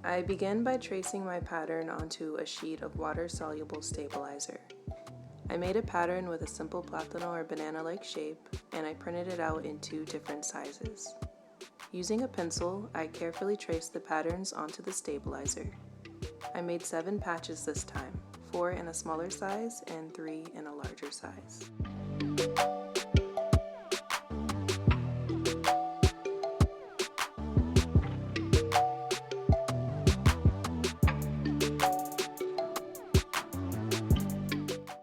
I begin by tracing my pattern onto a sheet of water-soluble stabilizer. I made a pattern with a simple Platano or banana-like shape, and I printed it out in 2 different sizes. Using a pencil, I carefully traced the patterns onto the stabilizer. I made 7 patches this time, 4 in a smaller size and 3 in a larger size.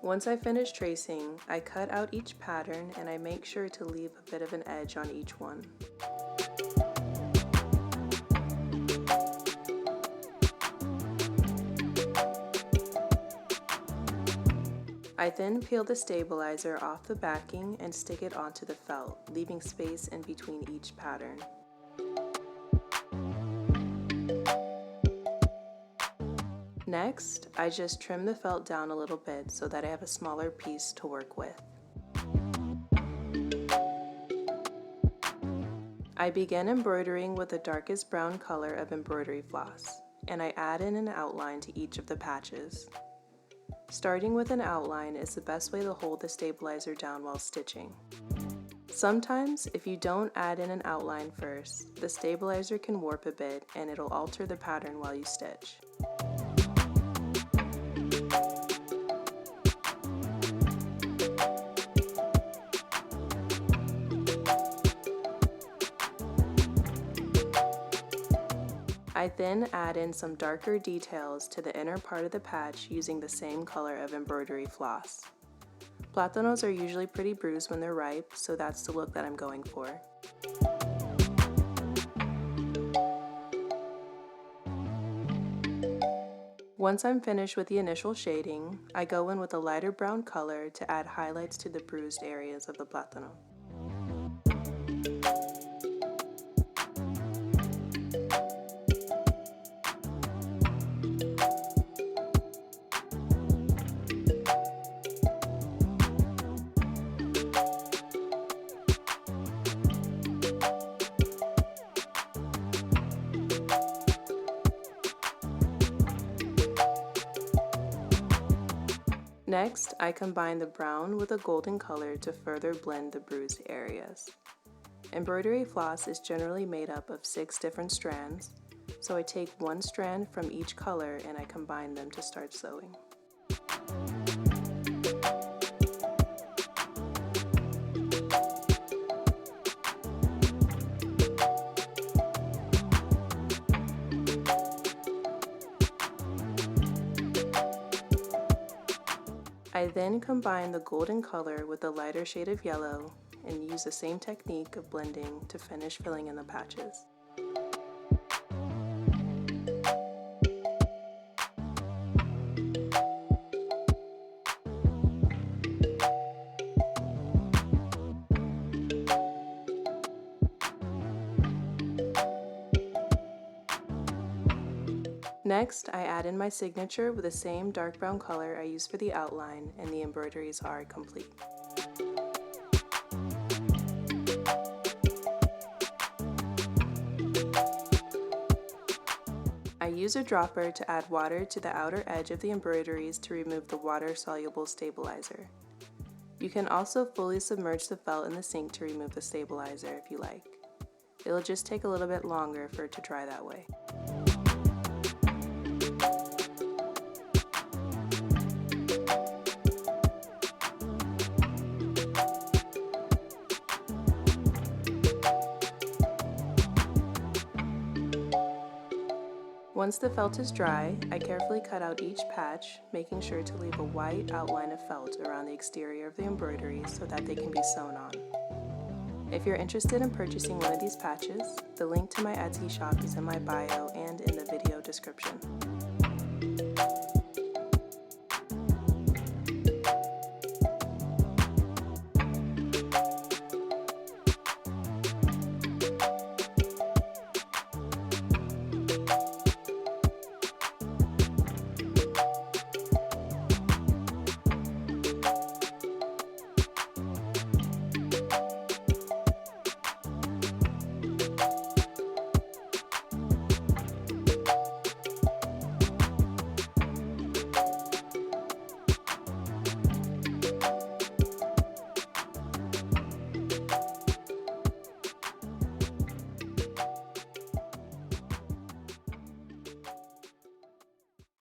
Once I finish tracing, I cut out each pattern and I make sure to leave a bit of an edge on each one. I then peel the stabilizer off the backing and stick it onto the felt, leaving space in between each pattern. Next, I just trim the felt down a little bit so that I have a smaller piece to work with. I begin embroidering with the darkest brown color of embroidery floss, and I add in an outline to each of the patches. Starting with an outline is the best way to hold the stabilizer down while stitching. Sometimes, if you don't add in an outline first, the stabilizer can warp a bit and it'll alter the pattern while you stitch. I then add in some darker details to the inner part of the patch using the same color of embroidery floss. Platanos are usually pretty bruised when they're ripe, so that's the look that I'm going for. Once I'm finished with the initial shading, I go in with a lighter brown color to add highlights to the bruised areas of the Platano. Next, I combine the brown with a golden color to further blend the bruised areas. Embroidery floss is generally made up of 6 different strands, so I take 1 strand from each color and I combine them to start sewing. I then combine the golden color with the lighter shade of yellow and use the same technique of blending to finish filling in the patches. Next, I add in my signature with the same dark brown color I used for the outline, and the embroideries are complete. I use a dropper to add water to the outer edge of the embroideries to remove the water-soluble stabilizer. You can also fully submerge the felt in the sink to remove the stabilizer if you like. It'll just take a little bit longer for it to dry that way. Once the felt is dry, I carefully cut out each patch, making sure to leave a white outline of felt around the exterior of the embroidery so that they can be sewn on. If you're interested in purchasing one of these patches, the link to my Etsy shop is in my bio and in the video description.